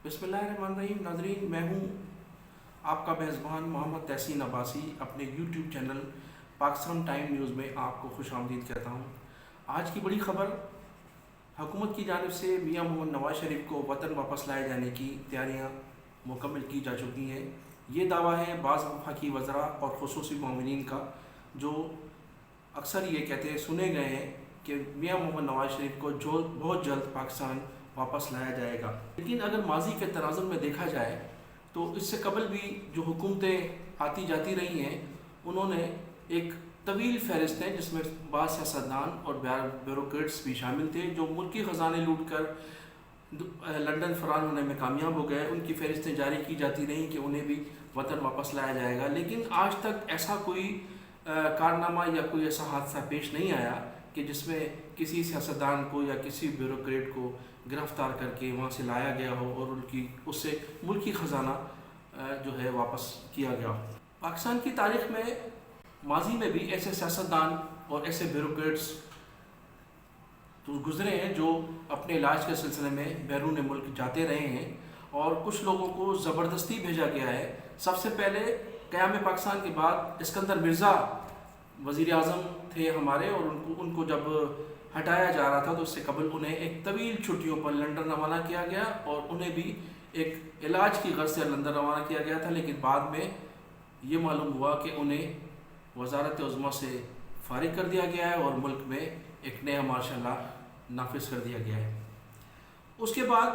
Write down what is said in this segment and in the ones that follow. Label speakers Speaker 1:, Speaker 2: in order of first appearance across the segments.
Speaker 1: बिस्मिल्लाहिर्रहमानिर्रहीम। नाज़रीन, मैं हूँ आपका मेज़बान मोहम्मद तहसीन अब्बासी। अपने YouTube channel Pakistan time news में आपको खुशामदीद कहता हूँ। आज की बड़ी ख़बर, हुकूमत की जानिब से मियाँ मोहम्मद नवाज़ शरीफ को वतन वापस लाए जाने की तैयारियाँ मुकम्मल की जा चुकी हैं। ये दावा है बाज़ वफाकी वज़रा और ख़ुसूसी मोमिनीन का, जो अक्सर ये कहते सुने गए हैं कि मियाँ मोहम्मद नवाज़ शरीफ को बहुत जल्द पाकिस्तान वापस लाया जाएगा। लेकिन अगर माजी के तनाज़ुर में देखा जाए तो इससे कबल भी जो हुकूमतें आती जाती रही हैं, उन्होंने एक तवील फ़हरिस्त है जिसमें बाज़ सियासतदान और ब्यूरोक्रेट्स भी शामिल थे जो मुल्की ख़जाने लूट कर लंदन फ़रार होने में कामयाब हो गए। उनकी फ़हरिस्तें जारी की जाती रहीं कि उन्हें भी वतन वापस लाया जाएगा। लेकिन आज तक ऐसा कोई कारनामा या कोई ऐसा हादसा पेश नहीं आया कि जिसमें किसी सियासतदान को या किसी ब्यूरोक्रेट को गिरफ़्तार करके वहाँ से लाया गया हो और उससे मुल्की ख़जाना जो है वापस किया गया हो। पाकिस्तान की तारीख़ में माजी में भी ऐसे सियासतदान और ऐसे ब्यूरोक्रेट्स तो गुज़रे हैं जो अपने इलाज के सिलसिले में बैरून मुल्क जाते रहे हैं और कुछ लोगों को ज़बरदस्ती भेजा गया है। सबसे पहले क़याम पाकिस्तान के बाद इस्कंदर मिर्ज़ा वज़ीर आज़म थे हमारे, और उनको जब हटाया जा रहा था तो उससे कबल उन्हें एक तवील छुट्टियों पर लंदन रवाना किया गया और उन्हें भी एक इलाज की गर्ज से लंदन रवाना किया गया था। लेकिन बाद में ये मालूम हुआ कि उन्हें वज़ारत उज़्मा से फ़ारिग कर दिया गया है और मुल्क में एक नया मार्शल लॉ नाफिज कर दिया गया है। उसके बाद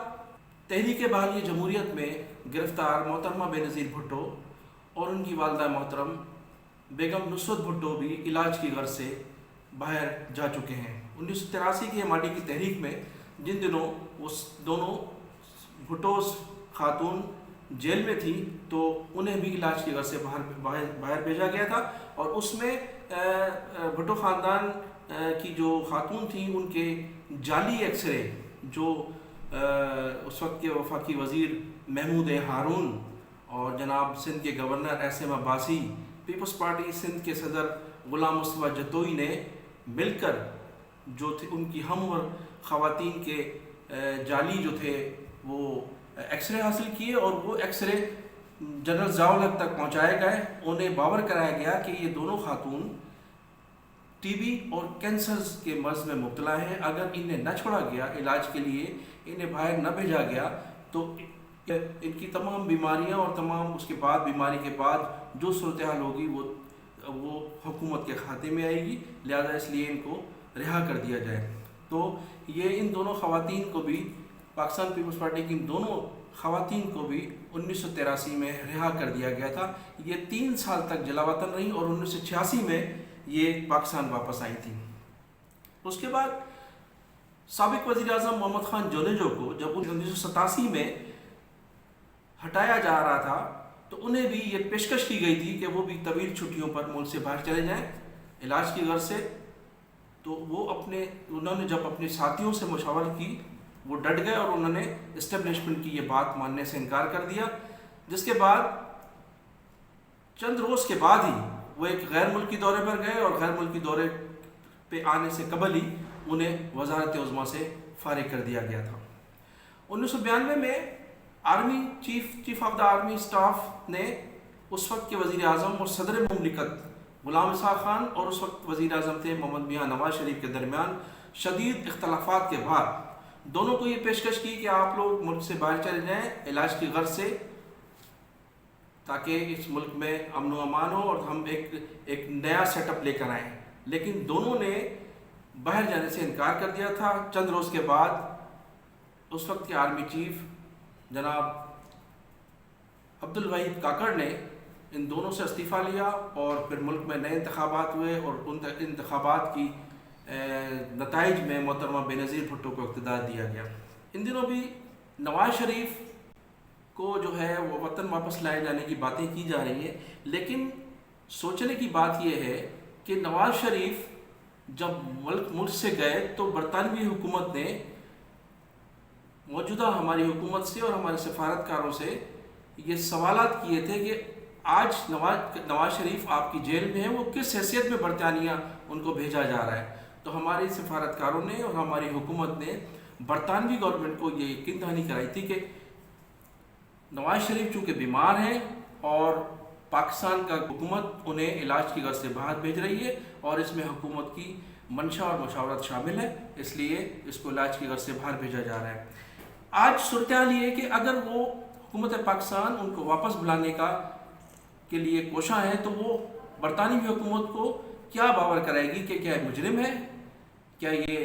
Speaker 1: तहरीक बहाली जमहूरियत में गिरफ़्तार मोहतरमा बेनज़ीर भुट्टो और उनकी वालदा मोहतरम बेगम नुसरत भुट्टो भी इलाज की गर्ज से बाहर जा चुके हैं। 1983 की एमआरडी की तहरीक में जिन दिनों उस दोनों भुट्टो खातून जेल में थी तो उन्हें भी इलाज की गर्ज से बाहर भेजा गया था, और उसमें भुट्टो ख़ानदान की जो खातून थी उनके जाली एक्सरे जो उस वक्त के वफाकी वज़ीर महमूद हारून और जनाब सिंध के गवर्नर एसएम अब्बासी, पीपल्स पार्टी सिंध के सदर ग़ुलाम मुस्तफ़ा जतोई ने मिलकर जो थे उनकी हम और ख़वातीन के जाली जो थे वो एक्सरे हासिल किए और वो एक्सरे जनरल ज़ियाउल-हक़ तक पहुँचाए गए। उन्हें बावर कराया गया कि ये दोनों खातून टीबी और कैंसर के मर्ज़ में मुब्तला हैं। अगर इन्हें न छोड़ा गया इलाज के लिए, इन्हें बाहर न भेजा गया तो इनकी तमाम बीमारियां और तमाम उसके बाद बीमारी के बाद जो सूरत हाल होगी वो हुकूमत के खाते में आएगी। लिहाजा इसलिए इनको रिहा कर दिया जाए। तो ये इन दोनों ख़वातीन को भी, पाकिस्तान पीपल्स पार्टी की इन दोनों ख़वातीन को भी 1983 में रिहा कर दिया गया था। ये 3 साल तक जलावतन रहीं और 1986 में ये पाकिस्तान वापस आई थी। उसके बाद साबिक़ वज़ीर आज़म मोहम्मद ख़ान जोलेजो को जब 1987 में हटाया जा रहा था तो उन्हें भी ये पेशकश की गई थी कि वो भी तवील छुट्टियों पर मुल्क से बाहर चले जाएं इलाज की गर्ज से। तो उन्होंने जब अपने साथियों से मशवरा की, वो डट गए और उन्होंने इस्टेब्लिशमेंट की ये बात मानने से इनकार कर दिया। जिसके बाद चंद रोज़ के बाद ही वो एक गैर मुल्की दौरे पर गए और गैर मुल्की दौरे पे आने से कबल ही उन्हें वज़ारत उज़्मा से फ़ारिग कर दिया गया था। 1992 में army chief of the army staff ने उस वक्त के वज़ीर आज़म और सदर मुमलिकत ग़ुलाम इसहाक़ खान और उस वक्त वज़ीर आज़म थे मोहम्मद मियाँ नवाज़ शरीफ के दरमियान शदीद इख्तलाफात के बाद दोनों को ये पेशकश की कि आप लोग मुल्क से बाहर चले जाएँ इलाज की गर्ज से, ताकि इस मुल्क में अमन व अमान हो और हम एक नया सेटअप लेकर आएँ। लेकिन दोनों ने बाहर जाने से इनकार कर दिया था। चंद रोज़ के बाद उस वक्त के आर्मी चीफ जनाब अब्दुल वहीद काकड़ ने इन दोनों से इस्तीफ़ा लिया और फिर मुल्क में नए इंतखाबात हुए और उन इंतखाबात की नताइज में मोहतरमा बेनज़ीर भुट्टो को इक़्तिदार दिया गया। इन दिनों भी नवाज़ शरीफ को जो है वो वतन वापस लाए जाने की बातें की जा रही हैं। लेकिन सोचने की बात यह है कि नवाज़ शरीफ जब मुल्क से गए तो बरतानवी हुकूमत ने मौजूदा हमारी हुकूमत से और हमारे सफारतकारों से ये सवालात किए थे कि आज नवाज़ शरीफ आपकी जेल में है, वो किस हैसियत में बरतानिया उनको भेजा जा रहा है। तो हमारे सफारतकारों ने और हमारी हुकूमत ने बरतानवी गवर्नमेंट को ये यकीन दहानी कराई थी कि नवाज शरीफ चूँकि बीमार हैं और पाकिस्तान का हुकूमत उन्हें इलाज की गर्ज से बाहर भेज रही है और इसमें हुकूमत की मंशा और मशावरत शामिल है, इसलिए इसको इलाज की गर्ज से बाहर भेजा जा रहा है। आज सूरत हाल ये है कि अगर वो हुकूमत पाकिस्तान उनको वापस बुलाने के लिए कोशा है तो वो बरतानवी हुकूमत को क्या बावर कराएगी कि क्या मुजरिम है, क्या ये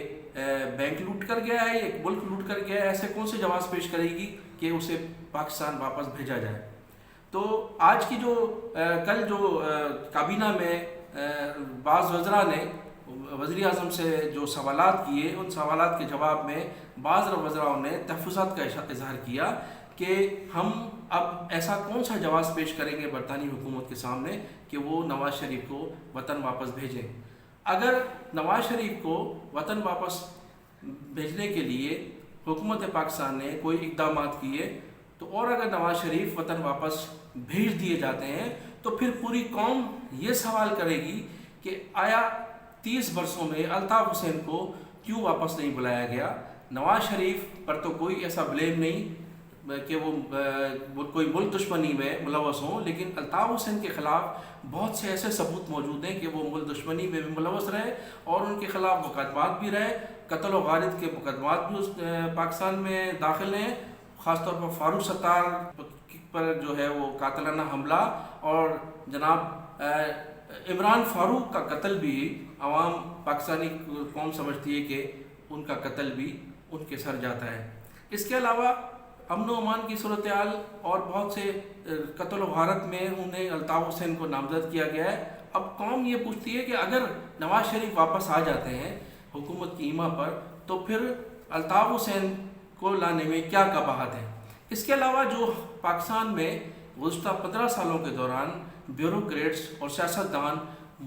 Speaker 1: बैंक लूट कर गया है, एक मुल्क लूट कर गया है, ऐसे कौन से जवाब पेश करेगी कि उसे पाकिस्तान वापस भेजा जाए। तो आज की जो कल जो काबीना में बाज़ वज़रा ने वज़ीर आज़म से जो सवालात किए, उन सवालात के जवाब में बाज़ वज़राओं ने तहफ़्फ़ुज़ात का इज़हार किया कि हम अब ऐसा कौन सा जवाब पेश करेंगे बरतानी हुकूमत के सामने कि वो नवाज़ शरीफ को वतन वापस भेजें। अगर नवाज़ शरीफ को वतन वापस भेजने के लिए हुकूमत पाकिस्तान ने कोई इक़दाम किए तो, और अगर नवाज़ शरीफ वतन वापस भेज दिए जाते हैं तो फिर पूरी कौम ये सवाल करेगी कि आया 30 बरसों में अल्ताफ़ हुसैन को क्यों वापस नहीं बुलाया गया। नवाज़ शरीफ पर तो कोई ऐसा ब्लेम नहीं कि वो कोई मुल्क दुश्मनी में मुलवस हों, लेकिन अल्ताफ़ हुसैन के ख़िलाफ़ बहुत से ऐसे सबूत मौजूद हैं कि वो मुल्क दुश्मनी में भी मुलवस रहे और उनके ख़िलाफ़ मुकदमात भी रहे, कत्ल व गारत के मुकदमात भी पाकिस्तान में दाखिल हैं। ख़ास तौर पर फ़ारूक सत्तार पर जो है वो कातिलाना हमला और जनाब इमरान फ़ारूक का कत्ल भी आवाम पाकिस्तानी कौम समझती है कि उनका कत्ल भी उनके सर जाता है। इसके अलावा अमन व अमान की सूरत हाल और बहुत से कत्ल व गारत में उन्हें अल्ताफ़ हुसैन को नामज़द किया गया है। अब कौम ये पूछती है कि अगर नवाज़ शरीफ वापस आ जाते हैं हुकूमत की ईमा पर तो फिर अल्ताफ़ हुसैन को लाने में क्या कबाहत है। इसके अलावा जो पाकिस्तान में गुज़श्ता 15 सालों के दौरान ब्यूरोक्रेट्स और सियासतदान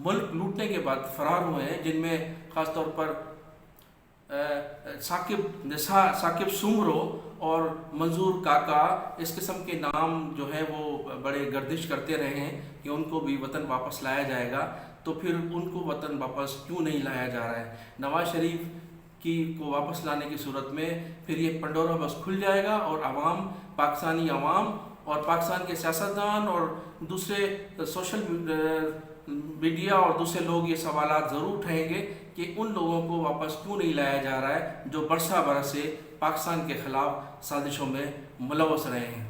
Speaker 1: मुल्क लूटने के बाद फ़रार हुए हैं, जिनमें ख़ास तौर पर साकिब सुमरो और मंजूर काका इस किस्म के नाम जो है वो बड़े गर्दिश करते रहे हैं कि उनको भी वतन वापस लाया जाएगा, तो फिर उनको वतन वापस क्यों नहीं लाया जा रहा है। नवाज़ शरीफ को वापस लाने की सूरत में फिर ये पंडोरा बस खुल जाएगा और आवाम, पाकिस्तानी आवाम और पाकिस्तान के सियासतदान और दूसरे सोशल मीडिया और दूसरे लोग ये सवालात ज़रूर उठाएंगे कि उन लोगों को वापस क्यों नहीं लाया जा रहा है जो बरसा बरस से पाकिस्तान के ख़िलाफ़ साजिशों में मुलवस रहे हैं।